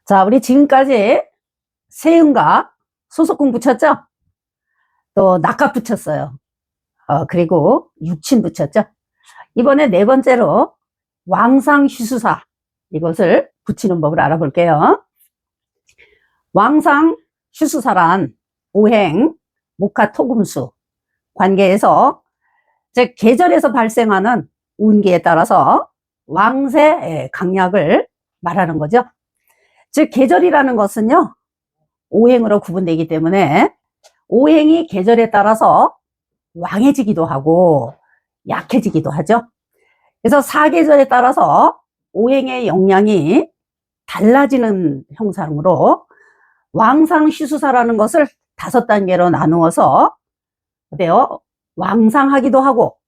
자, 우리 지금까지 세음과 소속궁 붙였죠? 또 낙합 붙였어요. 그리고 육친 붙였죠? 이번에 네 번째로 왕상휴수사, 이것을 붙이는 법을 알아볼게요. 왕상휴수사란 오행, 목화토금수 관계에서 즉 계절에서 발생하는 운기에 따라서 왕세 강약을 말하는 거죠. 즉 계절이라는 것은요, 오행으로 구분되기 때문에 오행이 계절에 따라서 왕해지기도 하고 약해지기도 하죠. 그래서 사계절에 따라서 오행의 영향이 달라지는 형상으로 왕상휴수사라는 것을 5단계로 나누어서 어때요? 왕상하기도 하고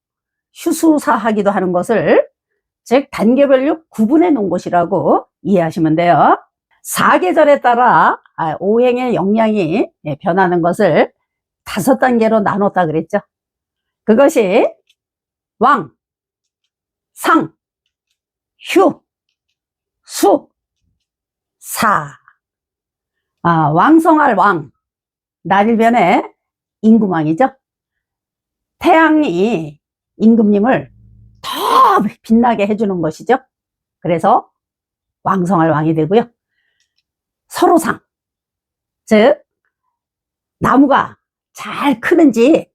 휴수사하기도 하는 것을 즉 단계별로 구분해 놓은 것이라고 이해하시면 돼요. 사계절에 따라 오행의 영향이 변하는 것을 5단계로 나눴다 그랬죠. 그것이 왕, 상, 휴, 수, 사. 왕성할 왕, 날일변의 임금왕이죠. 태양이 임금님을 더 빛나게 해주는 것이죠. 그래서 왕성할 왕이 되고요. 서로상, 즉 나무가 잘 크는지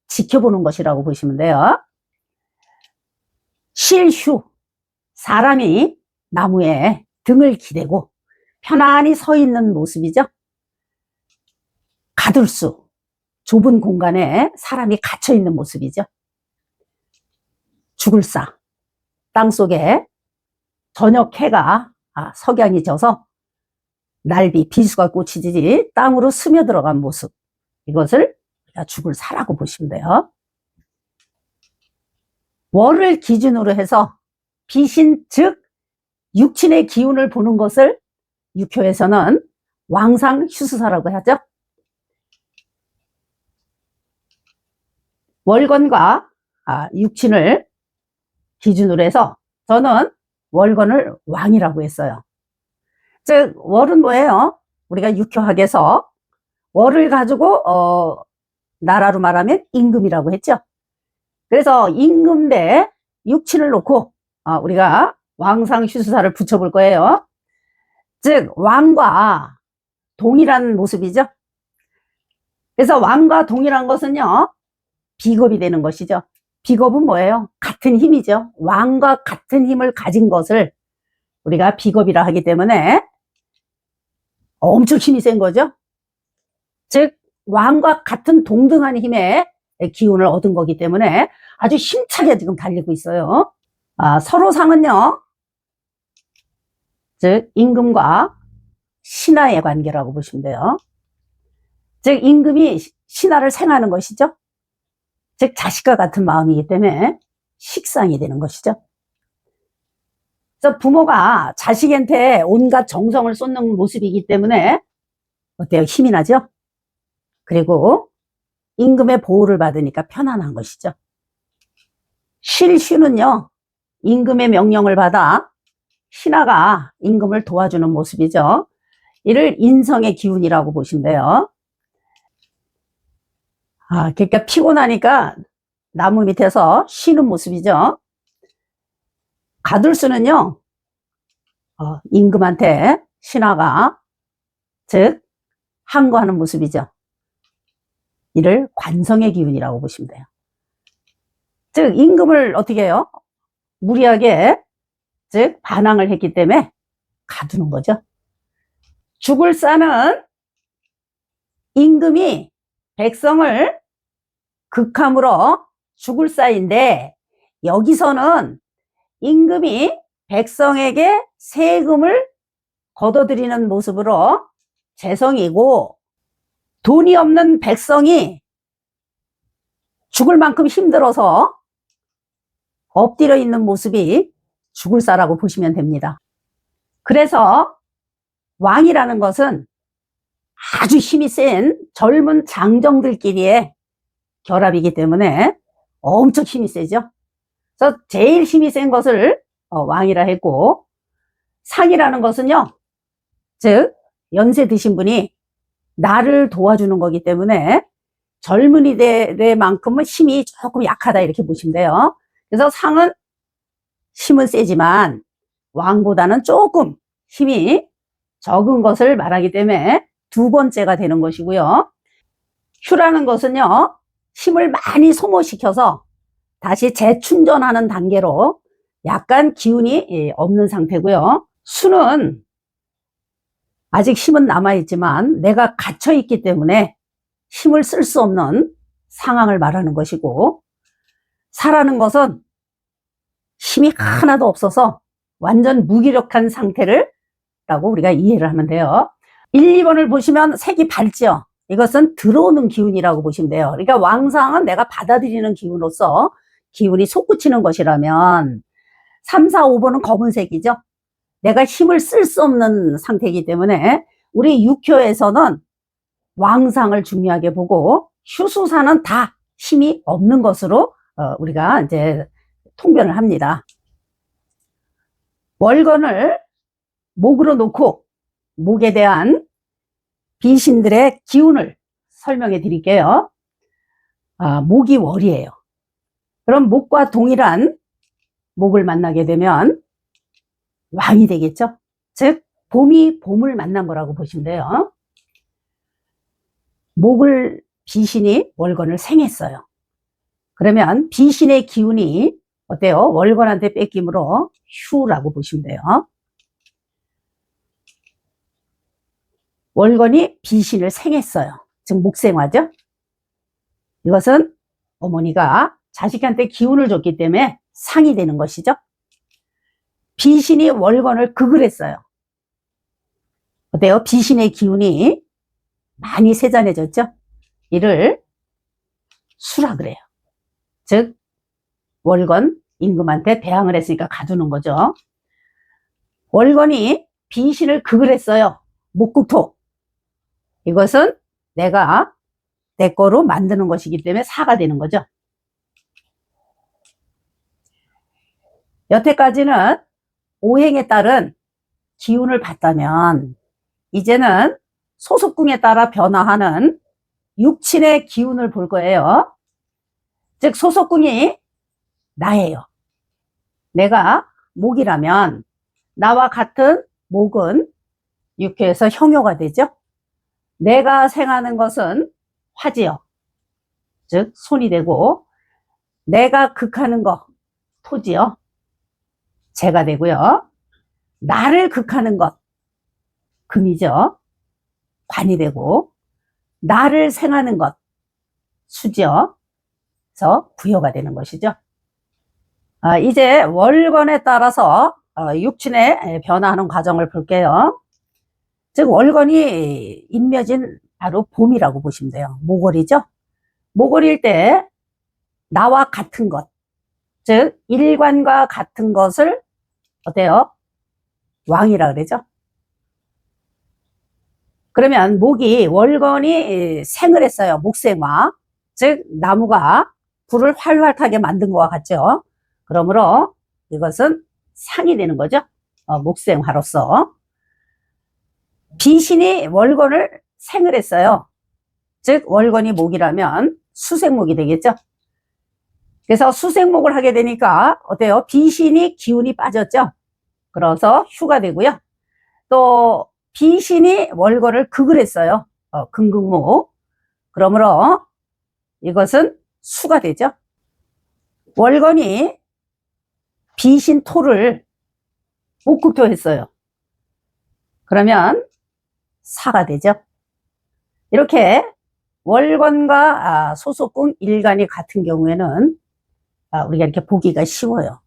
지켜보는 것이라고 보시면 돼요. 실휴, 사람이 나무에 등을 기대고 편안히 서 있는 모습이죠. 가둘수, 좁은 공간에 사람이 갇혀 있는 모습이죠. 죽을사, 땅속에 저녁 해가 석양이 져서 날비, 비수가 꽂히지 땅으로 스며들어간 모습, 이것을 죽을사라고 보시면 돼요. 월을 기준으로 해서 비신 즉 육친의 기운을 보는 것을 육효에서는 왕상휴수사라고 하죠. 월건과 육친을 기준으로 해서 저는 월건을 왕이라고 했어요. 즉 월은 뭐예요? 우리가 육효학에서 월을 가지고 나라로 말하면 임금이라고 했죠. 그래서 임금 대 육친을 놓고 우리가 왕상휴수사를 붙여볼 거예요. 즉 왕과 동일한 모습이죠. 그래서 왕과 동일한 것은요, 비겁이 되는 것이죠. 비겁은 뭐예요? 같은 힘이죠. 왕과 같은 힘을 가진 것을 우리가 비겁이라 하기 때문에 엄청 힘이 센 거죠. 즉 왕과 같은 동등한 힘의 기운을 얻은 거기 때문에 아주 힘차게 지금 달리고 있어요. 서로상은요, 즉 임금과 신하의 관계라고 보시면 돼요. 즉 임금이 신하를 생하는 것이죠. 즉 자식과 같은 마음이기 때문에 식상이 되는 것이죠. 그래서 부모가 자식한테 온갖 정성을 쏟는 모습이기 때문에 어때요? 힘이 나죠? 그리고 임금의 보호를 받으니까 편안한 것이죠. 실휴는요, 임금의 명령을 받아 신하가 임금을 도와주는 모습이죠. 이를 인성의 기운이라고 보시면 돼요. 그러니까 피곤하니까 나무 밑에서 쉬는 모습이죠. 가둘수는요, 임금한테 신하가 즉 항거하는 모습이죠. 이를 관성의 기운이라고 보시면 돼요. 즉 임금을 어떻게 해요? 무리하게 즉 반항을 했기 때문에 가두는 거죠. 죽을사는 임금이 백성을 극함으로 죽을사인데 여기서는 임금이 백성에게 세금을 걷어들이는 모습으로 재성이고 돈이 없는 백성이 죽을 만큼 힘들어서 엎드려 있는 모습이 죽을사라고 보시면 됩니다. 그래서 왕이라는 것은 아주 힘이 센 젊은 장정들끼리의 결합이기 때문에 엄청 힘이 세죠. 그래서 제일 힘이 센 것을 왕이라 했고, 상이라는 것은요, 즉 연세 드신 분이 나를 도와주는 거기 때문에 젊은이 때만큼은 힘이 조금 약하다 이렇게 보시면 돼요. 그래서 상은 힘은 세지만 왕보다는 조금 힘이 적은 것을 말하기 때문에 두 번째가 되는 것이고요. 휴라는 것은요, 힘을 많이 소모시켜서 다시 재충전하는 단계로 약간 기운이 없는 상태고요. 수는 아직 힘은 남아있지만 내가 갇혀있기 때문에 힘을 쓸 수 없는 상황을 말하는 것이고, 사라는 것은 힘이 하나도 없어서 완전 무기력한 상태를 라고 우리가 이해를 하면 돼요. 1, 2번을 보시면 색이 밝죠. 이것은 들어오는 기운이라고 보시면 돼요. 그러니까 왕상은 내가 받아들이는 기운으로서 기운이 솟구치는 것이라면 3, 4, 5번은 검은색이죠. 내가 힘을 쓸 수 없는 상태이기 때문에 우리 육효에서는 왕상을 중요하게 보고 휴수사는 다 힘이 없는 것으로 우리가 이제 통변을 합니다. 월건을 목으로 놓고 목에 대한 비신들의 기운을 설명해 드릴게요. 목이 월이에요. 그럼 목과 동일한 목을 만나게 되면 왕이 되겠죠. 즉 봄이 봄을 만난 거라고 보시면 돼요. 목을 비신이 월건을 생했어요. 그러면 비신의 기운이 어때요? 월건한테 뺏김으로 휴라고 보시면 돼요. 월건이 비신을 생했어요. 즉 목생화죠. 이것은 어머니가 자식한테 기운을 줬기 때문에 상이 되는 것이죠. 비신이 월건을 극을 했어요. 어때요? 비신의 기운이 많이 세잔해졌죠. 이를 수라 그래요. 즉 월건 임금한테 배항을 했으니까 가두는 거죠. 월건이 비신을 극을 했어요. 목국토. 이것은 내가 내 거로 만드는 것이기 때문에 사가 되는 거죠. 여태까지는 오행에 따른 기운을 봤다면 이제는 소속궁에 따라 변화하는 육친의 기운을 볼 거예요. 즉 소속궁이 나예요. 내가 목이라면 나와 같은 목은 육효에서 형효가 되죠. 내가 생하는 것은 화지요. 즉 손이 되고 내가 극하는 것 토지요. 재가 되고요. 나를 극하는 것 금이죠. 관이 되고 나를 생하는 것 수죠. 그래서 부여가 되는 것이죠. 이제 월건에 따라서 육친의 변화하는 과정을 볼게요. 즉 월건이 인묘진 바로 봄이라고 보시면 돼요. 모골이죠. 모골일 때 나와 같은 것, 즉 일관과 같은 것을 어때요? 왕이라 그러죠. 그러면 목이 월건이 생을 했어요. 목생화. 즉 나무가 불을 활활 타게 만든 것과 같죠. 그러므로 이것은 상이 되는 거죠. 목생화로서. 비신이 월건을 생을 했어요. 즉 월건이 목이라면 수생목이 되겠죠. 그래서 수생목을 하게 되니까 어때요? 비신이 기운이 빠졌죠. 그래서 휴가 되고요. 또 비신이 월건을 극을 했어요. 금극목. 그러므로 이것은 수가 되죠. 월건이 비신 토를 목국토 했어요. 그러면 사가 되죠. 이렇게 월건과 소속궁 일간이 같은 경우에는 우리가 이렇게 보기가 쉬워요.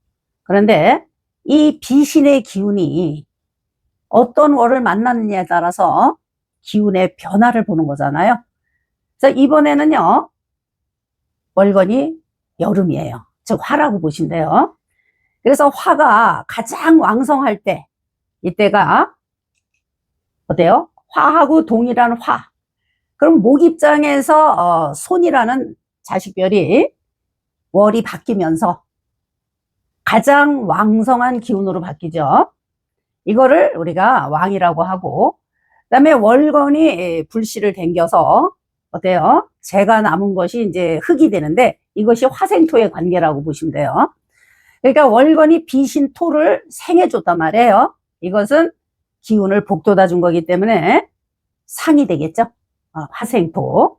그런데 이 비신의 기운이 어떤 월을 만났느냐에 따라서 기운의 변화를 보는 거잖아요. 그래서 이번에는요, 월건이 여름이에요. 즉 화라고 보시면 돼요. 그래서 화가 가장 왕성할 때, 이때가 어때요? 화하고 동일한 화. 그럼 목 입장에서 손이라는 자식별이 월이 바뀌면서 가장 왕성한 기운으로 바뀌죠. 이거를 우리가 왕이라고 하고 그다음에 월건이 불씨를 당겨서 어때요? 재가 남은 것이 이제 흙이 되는데 이것이 화생토의 관계라고 보시면 돼요. 그러니까 월건이 비신 토를 생해줬단 말이에요. 이것은 기운을 북돋아 준 거기 때문에 상이 되겠죠. 화생토.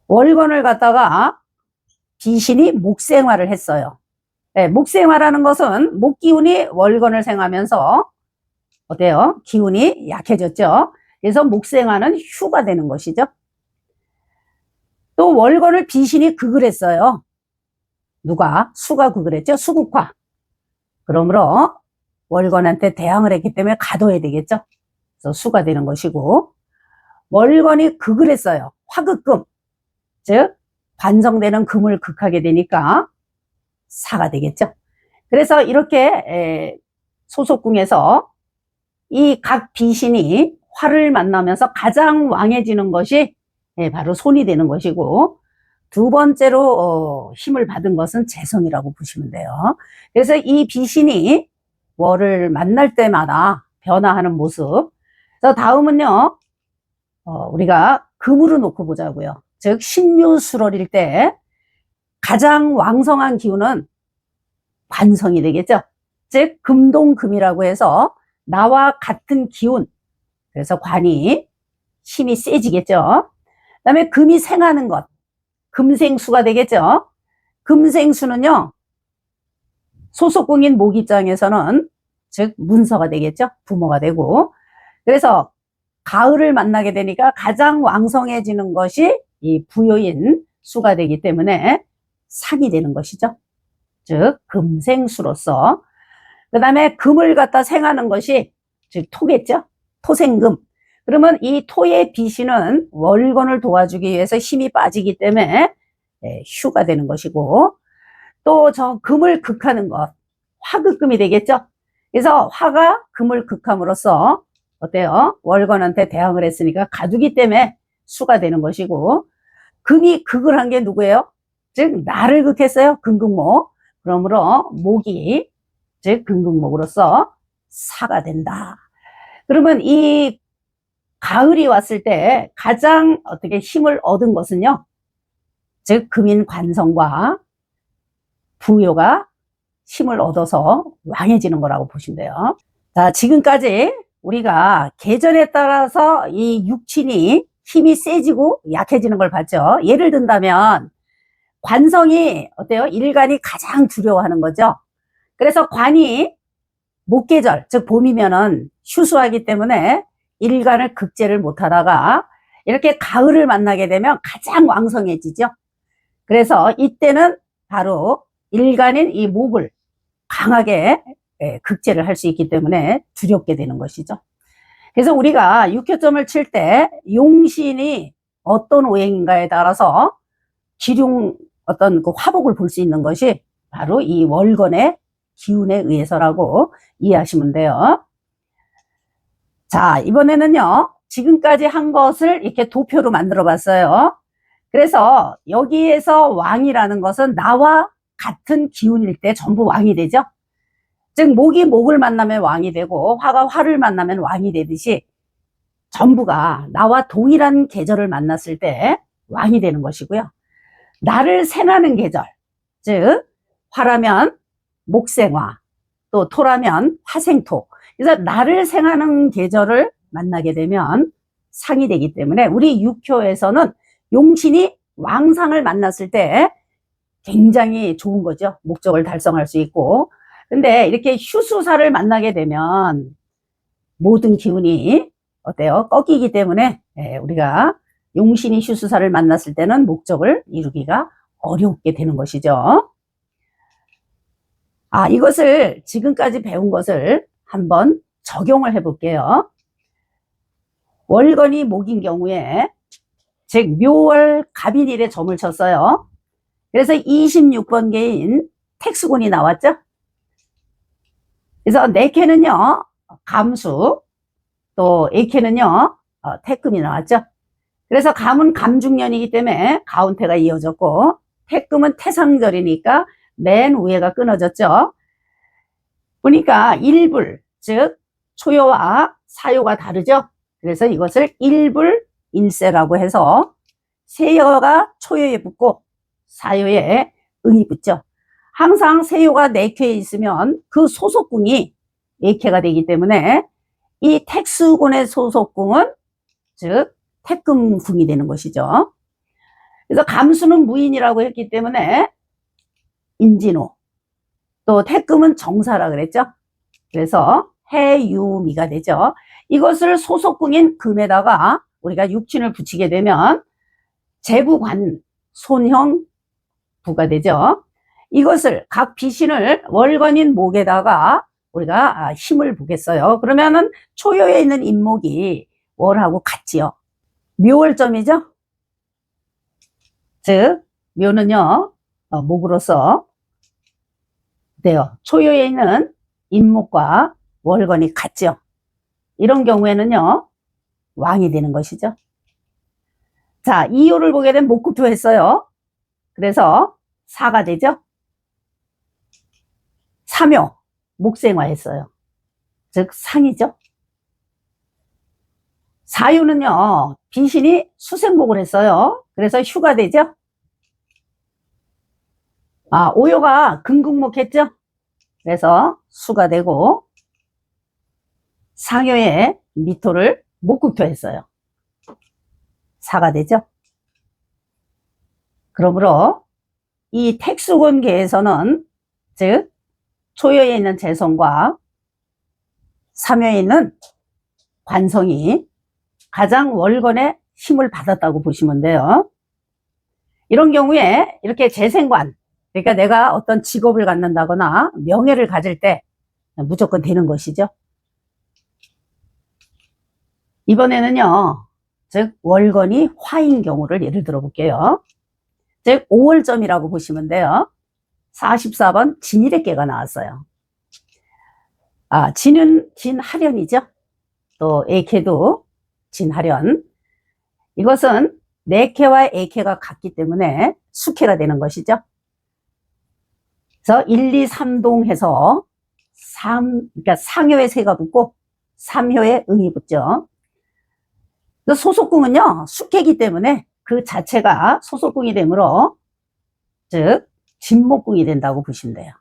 월건을 갖다가 비신이 목생화를 했어요. 네, 목생화라는 것은 목기운이 월건을 생하면서 어때요? 기운이 약해졌죠. 그래서 목생화는 휴가 되는 것이죠. 또 월건을 비신이 극을 했어요. 누가? 수가 극을 했죠. 수국화. 그러므로 월건한테 대항을 했기 때문에 가둬야 되겠죠. 그래서 수가 되는 것이고, 월건이 극을 했어요. 화극금. 즉 반성되는 금을 극하게 되니까 사가 되겠죠. 그래서 이렇게 소속궁에서 이 각 비신이 화를 만나면서 가장 왕해지는 것이 바로 손이 되는 것이고, 두 번째로 힘을 받은 것은 재성이라고 보시면 돼요. 그래서 이 비신이 월을 만날 때마다 변화하는 모습. 그래서 다음은요, 우리가 금으로 놓고 보자고요. 즉 신유술월일 때 가장 왕성한 기운은 관성이 되겠죠. 즉 금동금이라고 해서 나와 같은 기운, 그래서 관이 힘이 세지겠죠. 그 다음에 금이 생하는 것, 금생수가 되겠죠. 금생수는요, 소속궁인 목 입장에서는 즉 문서가 되겠죠. 부모가 되고, 그래서 가을을 만나게 되니까 가장 왕성해지는 것이 이 부여인 수가 되기 때문에 상이 되는 것이죠. 즉 금생수로서. 그 다음에 금을 갖다 생하는 것이 즉 토겠죠. 토생금. 그러면 이 토의 비신은 월건을 도와주기 위해서 힘이 빠지기 때문에 휴가 되는 것이고, 또 저 금을 극하는 것, 화극금이 되겠죠. 그래서 화가 금을 극함으로써 어때요? 월건한테 대항을 했으니까 가두기 때문에 수가 되는 것이고, 금이 극을 한 게 누구예요? 즉 나를 극했어요. 금극목. 그러므로 목이 즉 금극목으로서 사가 된다. 그러면 이 가을이 왔을 때 가장 어떻게 힘을 얻은 것은요, 즉 금인 관성과 부요가 힘을 얻어서 왕해지는 거라고 보시면 돼요. 자, 지금까지 우리가 계절에 따라서 이 육친이 힘이 세지고 약해지는 걸 봤죠. 예를 든다면 관성이 어때요? 일간이 가장 두려워하는 거죠. 그래서 관이 목계절, 즉 봄이면은 휴수하기 때문에 일간을 극제를 못하다가 이렇게 가을을 만나게 되면 가장 왕성해지죠. 그래서 이때는 바로 일간인 이 목을 강하게 극제를 할 수 있기 때문에 두렵게 되는 것이죠. 그래서 우리가 육효점을 칠 때 용신이 어떤 오행인가에 따라서 기륭 어떤 그 화복을 볼 수 있는 것이 바로 이 월건의 기운에 의해서라고 이해하시면 돼요. 자, 이번에는요, 지금까지 한 것을 이렇게 도표로 만들어 봤어요. 그래서 여기에서 왕이라는 것은 나와 같은 기운일 때 전부 왕이 되죠. 즉 목이 목을 만나면 왕이 되고 화가 화를 만나면 왕이 되듯이 전부가 나와 동일한 계절을 만났을 때 왕이 되는 것이고요. 나를 생하는 계절, 즉 화라면 목생화, 또 토라면 화생토. 그래서 나를 생하는 계절을 만나게 되면 상이 되기 때문에 우리 육효에서는 용신이 왕상을 만났을 때 굉장히 좋은 거죠. 목적을 달성할 수 있고. 근데 이렇게 휴수사를 만나게 되면 모든 기운이 어때요? 꺾이기 때문에 우리가 용신이 휴수사를 만났을 때는 목적을 이루기가 어렵게 되는 것이죠. 이것을 지금까지 배운 것을 한번 적용을 해 볼게요. 월건이 목인 경우에 즉 묘월 갑인일에 점을 쳤어요. 그래서 26번계인 택수군이 나왔죠. 그래서 내캐는요 감수, 또 액캐는요 택금이 나왔죠. 그래서 감은 감중년이기 때문에 가운태가 이어졌고, 택금은 태상절이니까 맨 위에가 끊어졌죠. 보니까 일불, 즉 초여와 사요가 다르죠? 그래서 이것을 일불일세라고 해서 세요가 초요에 붙고 사요에 응이 붙죠. 항상 세요가 내쾌에 있으면 그 소속궁이 예쾌가 되기 때문에 이 택수군의 소속궁은 즉 택금궁이 되는 것이죠. 그래서 감수는 무인이라고 했기 때문에 인진호, 또 택금은 정사라 그랬죠. 그래서 해유미가 되죠. 이것을 소속궁인 금에다가 우리가 육친을 붙이게 되면 재부관 손형 부가 되죠. 이것을 각 비신을 월건인 목에다가 우리가 힘을 보겠어요. 그러면은 초요에 있는 인목이 월하고 같지요. 묘월점이죠. 즉 묘는요 목으로서 돼요. 초요에 있는 인목과 월건이 같죠. 이런 경우에는요 왕이 되는 것이죠. 자, 이요를 보게 되면 목국토 했어요. 그래서 사가 되죠. 사묘 목생화 했어요. 즉 상이죠. 사유는요 비신이 수생목을 했어요. 그래서 휴가 되죠. 오요가 금국목 했죠. 그래서 수가 되고 상요에 미토를 목국토 했어요. 사가 되죠. 그러므로 이 택수군계에서는 즉 초요에 있는 재성과 삼요에 있는 관성이 가장 월건의 힘을 받았다고 보시면 돼요. 이런 경우에 이렇게 재생관, 그러니까 내가 어떤 직업을 갖는다거나 명예를 가질 때 무조건 되는 것이죠. 이번에는요 즉 월건이 화인 경우를 예를 들어 볼게요. 즉 5월점이라고 보시면 돼요. 44번 진일의깨가 나왔어요. 진은 진하련이죠. 또 애캐도 진하련. 이것은 내캐와 애캐가 같기 때문에 수캐가 되는 것이죠. 그래서 1, 2, 3동 해서 그러니까 상효에 세가 붙고 삼효에 응이 붙죠. 소속궁은요 숙캐이기 때문에 그 자체가 소속궁이 되므로 즉 진목궁이 된다고 보시면 돼요.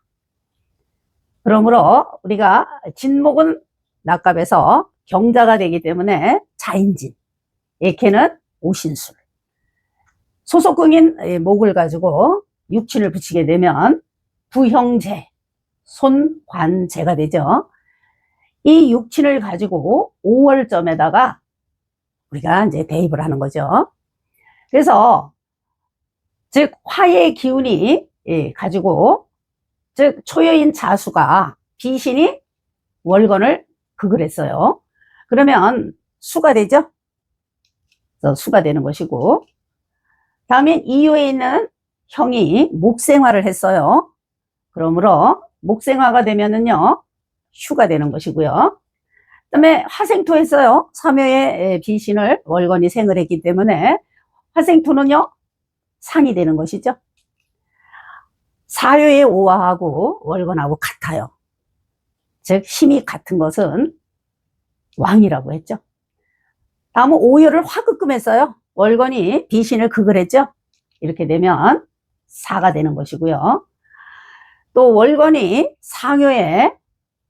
그러므로 우리가 진목은 낙갑에서 경자가 되기 때문에 자인진, 예캐는 오신술. 소속궁인 목을 가지고 육친을 붙이게 되면 부형재, 손관재가 되죠. 이 육친을 가지고 5월점에다가 우리가 이제 대입을 하는 거죠. 그래서 즉 화의 기운이 가지고 즉 초여인 자수가 비신이 월건을 극을 했어요. 그러면 수가 되죠. 그래서 수가 되는 것이고, 다음에 이요에 있는 형이 목생화를 했어요. 그러므로 목생화가 되면은요 휴가 되는 것이고요. 그 다음에 화생토 했어요. 삼요의 비신을 월건이 생을 했기 때문에 화생토는요 상이 되는 것이죠. 사요의 오화하고 월건하고 같아요. 즉 힘이 같은 것은 왕이라고 했죠. 다음은 오요를 화극금했어요. 월건이 비신을 극을 했죠. 이렇게 되면 사가 되는 것이고요. 또 월건이 상요에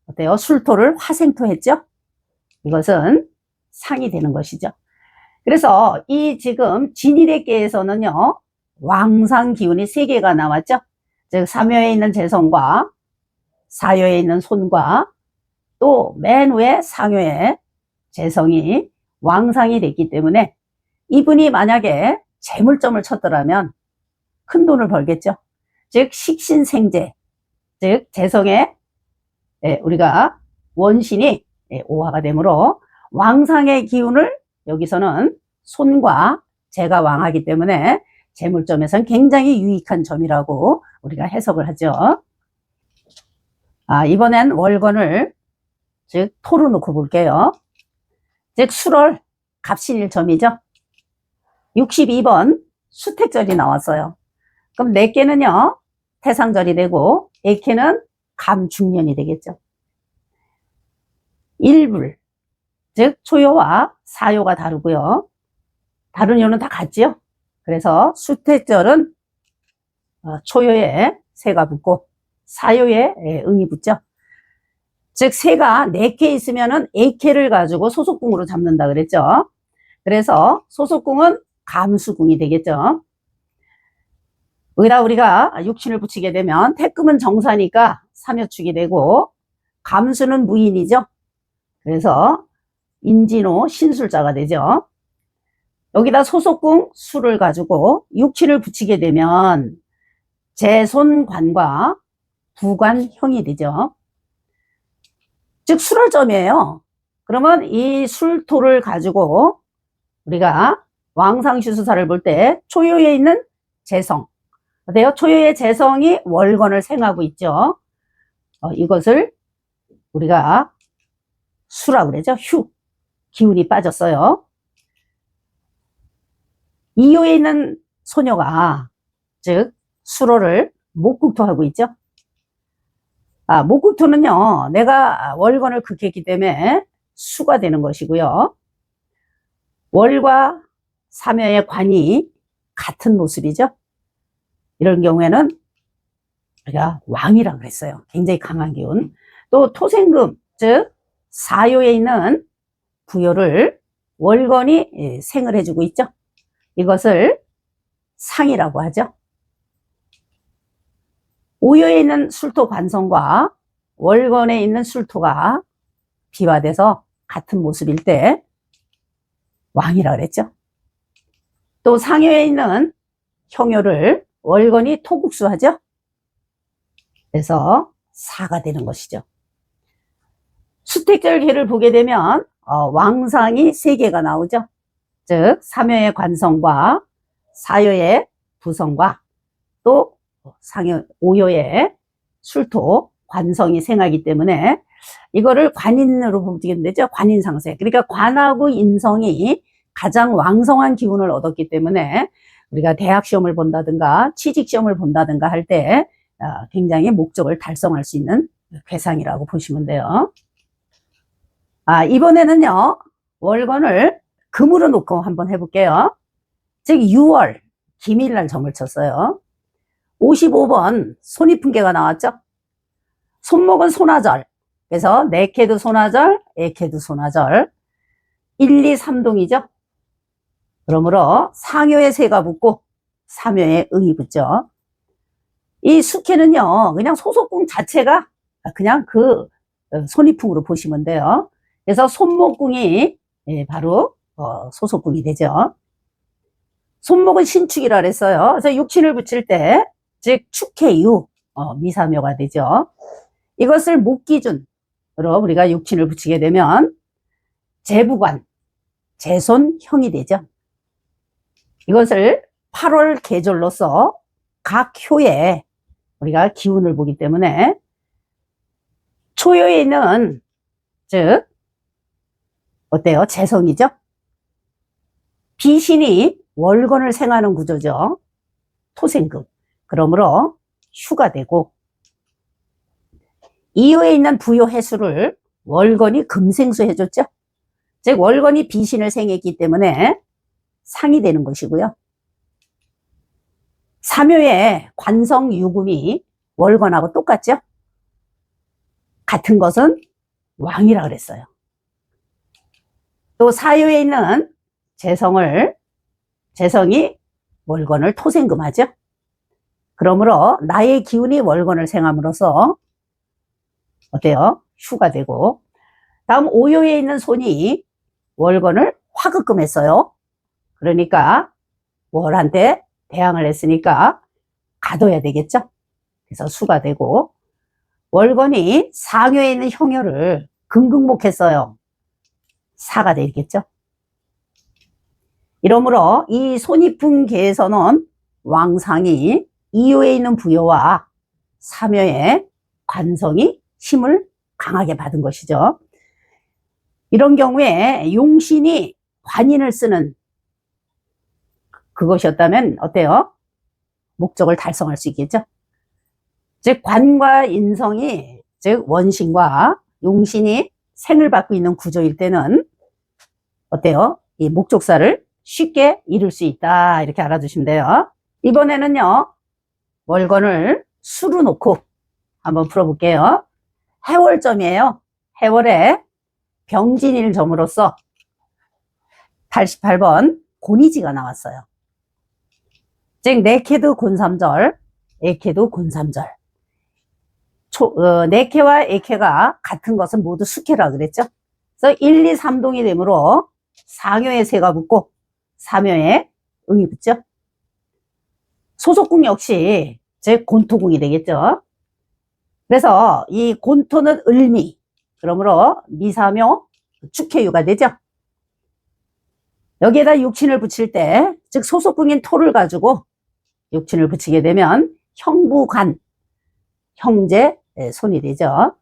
어때요? 술토를 화생토 했죠. 이것은 상이 되는 것이죠. 그래서 이 지금 진일의깨에서는요 왕상 기운이 3개가 나왔죠. 즉 삼요에 있는 재성과 사요에 있는 손과 또 맨 위에 상요에 재성이 왕상이 됐기 때문에 이분이 만약에 재물점을 쳤더라면 큰 돈을 벌겠죠. 즉 식신생재, 즉 재성에 우리가 원신이 오화가 되므로 왕상의 기운을 여기서는 손과 재가 왕하기 때문에 재물점에서는 굉장히 유익한 점이라고 우리가 해석을 하죠. 이번엔 월건을 즉 토로 놓고 볼게요. 즉 술월 갑신일점이죠. 62번 수택절이 나왔어요. 그럼 내께는요 태상절이 되고 애캐는 감중년이 되겠죠. 일불 즉 초요와 사요가 다르고요. 다른 요는 다 같지요. 그래서 수택절은 초요에 세가 붙고 사요에 응이 붙죠. 즉 세가 4개 있으면은 A캐를 가지고 소속궁으로 잡는다 그랬죠. 그래서 소속궁은 감수궁이 되겠죠. 여기다 우리가 육친을 붙이게 되면 태금은 정사니까 삼여축이 되고 감수는 무인이죠. 그래서 인진호 신술자가 되죠. 여기다 소속궁 수를 가지고 육친을 붙이게 되면 재손관과 부관형이 되죠. 즉 술월점이에요. 그러면 이 술토를 가지고 우리가 왕상슈수사를 볼 때 초요에 있는 재성, 어때요? 초요의 재성이 월건을 생하고 있죠. 이것을 우리가 수라고 그러죠. 휴, 기운이 빠졌어요. 이요에 있는 소녀가 즉 수로를 목국토하고 있죠. 목국토는요, 내가 월건을 극했기 때문에 수가 되는 것이고요. 월과 삼여의 관이 같은 모습이죠. 이런 경우에는 우리가 왕이라고 그랬어요. 굉장히 강한 기운. 또 토생금, 즉 사요에 있는 부요를 월건이 생을 해주고 있죠. 이것을 상이라고 하죠. 오요에 있는 술토 관성과 월건에 있는 술토가 비화돼서 같은 모습일 때 왕이라 그랬죠. 또 상요에 있는 형요를 월건이 토국수하죠. 그래서 사가 되는 것이죠. 수택절기를 보게 되면 왕상이 3개가 나오죠. 즉 삼요의 관성과 사요의 부성과 또 상요, 오요의 술토, 관성이 생하기 때문에 이거를 관인으로 보면 되죠. 관인상세. 그러니까 관하고 인성이 가장 왕성한 기운을 얻었기 때문에 우리가 대학 시험을 본다든가 취직 시험을 본다든가 할 때 굉장히 목적을 달성할 수 있는 괴상이라고 보시면 돼요. 이번에는요, 월건을 금으로 놓고 한번 해볼게요. 즉 6월 기밀날 점을 쳤어요. 55번 손이푼개가 나왔죠. 손목은 손화절. 그래서 내캐도 손화절, 애캐도 손화절. 1, 2, 3동이죠. 그러므로 상요에 세가 붙고 삼요에 응이 붙죠. 이 숙해는요, 그냥 소속궁 자체가 그냥 그 손이풍으로 보시면 돼요. 그래서 손목궁이 바로 소속궁이 되죠. 손목은 신축이라 그랬어요. 그래서 육친을 붙일 때, 즉 축해유, 미사묘가 되죠. 이것을 목기준으로 우리가 육친을 붙이게 되면 재부관, 재손형이 되죠. 이것을 8월 계절로서 각 효에 우리가 기운을 보기 때문에 초요에 있는 즉 어때요? 재성이죠. 비신이 월건을 생하는 구조죠. 토생금. 그러므로 휴가 되고 이후에 있는 부요 해수를 월건이 금생수 해줬죠. 즉 월건이 비신을 생했기 때문에 상이 되는 것이고요. 삼요의 관성 유금이 월건하고 똑같죠. 같은 것은 왕이라 그랬어요. 또 사요에 있는 재성이 월건을 토생금하죠. 그러므로 나의 기운이 월건을 생함으로써 어때요? 휴가 되고, 다음 오요에 있는 손이 월건을 화극금했어요. 그러니까 월한테 대항을 했으니까 가둬야 되겠죠. 그래서 수가 되고, 월건이 상요에 있는 형요를 금극목했어요. 사가 되겠죠. 이러므로 이 손이풍계에서는 왕상이 이요에 있는 부요와 삼요의 관성이 힘을 강하게 받은 것이죠. 이런 경우에 용신이 관인을 쓰는 그것이었다면 어때요? 목적을 달성할 수 있겠죠. 즉 관과 인성이 즉 원신과 용신이 생을 받고 있는 구조일 때는 어때요? 이 목족사를 쉽게 이룰 수 있다. 이렇게 알아두시면 돼요. 이번에는요, 월건을 수로 놓고 한번 풀어볼게요. 해월점이에요. 해월에 병진일 점으로서 88번 곤이지가 나왔어요. 즉, 네케도 곤삼절, 에케도 곤삼절. 네케와 에케가 같은 것은 모두 수케라 그랬죠. 그래서 1, 2, 3동이 되므로 상효에 세가 붙고 삼효에 응이 붙죠. 소속궁 역시 즉 곤토궁이 되겠죠. 그래서 이 곤토는 을미, 그러므로 미삼효 축해유가 되죠. 여기에다 육친을 붙일 때, 즉 소속궁인 토를 가지고 육친을 붙이게 되면 형부관, 형제 손이 되죠.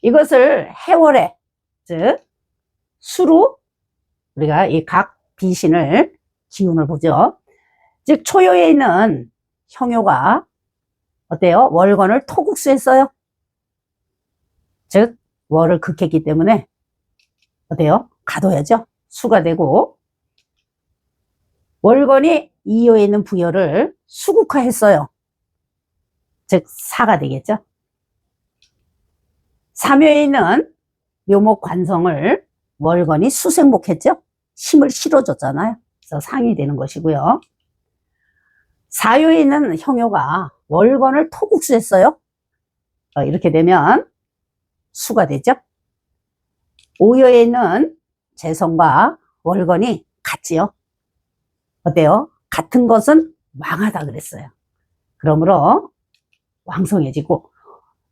이것을 해월에, 즉 수로 우리가 이 각 비신을 기운을 보죠. 즉 초요에 있는 형효가 어때요? 월건을 토국수했어요. 즉 월을 극했기 때문에 어때요? 가둬야죠. 수가 되고, 월건이 이효에 있는 부여를 수국화했어요. 즉 사가 되겠죠. 삼효에 있는 묘목 관성을 월건이 수생목했죠. 힘을 실어줬잖아요. 그래서 상이 되는 것이고요. 사효에 있는 형효가 월건을 토국수했어요. 이렇게 되면 수가 되죠. 오효에 있는 재성과 월건이 같지요. 어때요? 같은 것은 왕하다 그랬어요. 그러므로 왕성해지고,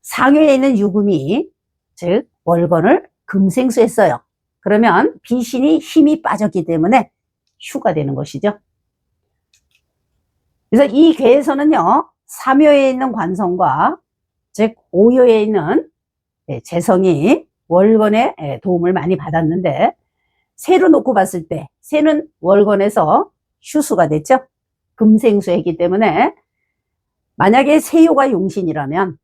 상효에 있는 유금이 즉 월건을 금생수했어요. 그러면 비신이 힘이 빠졌기 때문에 휴가 되는 것이죠. 그래서 이 괴에서는요, 삼효에 있는 관성과 즉 오효에 있는 재성이 월건의 도움을 많이 받았는데, 세로 놓고 봤을 때 세는 월건에서 휴수가 됐죠. 금생수했기 때문에 만약에 세효가 용신이라면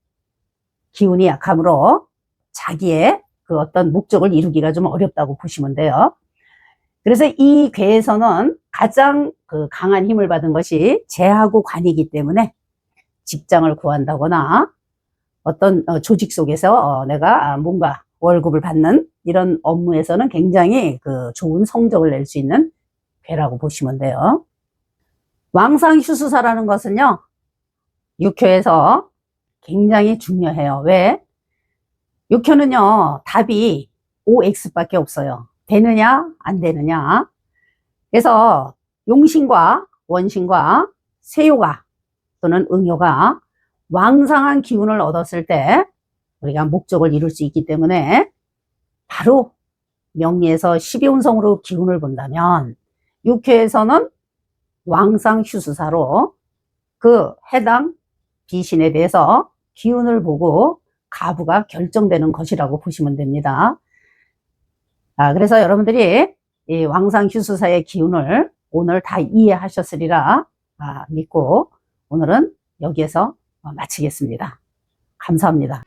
기운이 약하므로 자기의 그 어떤 목적을 이루기가 좀 어렵다고 보시면 돼요. 그래서 이 괴에서는 가장 그 강한 힘을 받은 것이 재하고 관이기 때문에 직장을 구한다거나 어떤 조직 속에서 내가 뭔가 월급을 받는 이런 업무에서는 굉장히 그 좋은 성적을 낼 수 있는 괴라고 보시면 돼요. 왕상휴수사라는 것은요, 육효에서 굉장히 중요해요. 왜? 육효는요, 답이 OX밖에 없어요. 되느냐, 안 되느냐. 그래서 용신과 원신과 세효가 또는 응효가 왕상한 기운을 얻었을 때 우리가 목적을 이룰 수 있기 때문에, 바로 명리에서 12운성으로 기운을 본다면 육효에서는 왕상휴수사로 그 해당 비신에 대해서 기운을 보고 가부가 결정되는 것이라고 보시면 됩니다. 그래서 여러분들이 이 왕상휴수사의 기운을 오늘 다 이해하셨으리라 믿고 오늘은 여기에서 마치겠습니다. 감사합니다.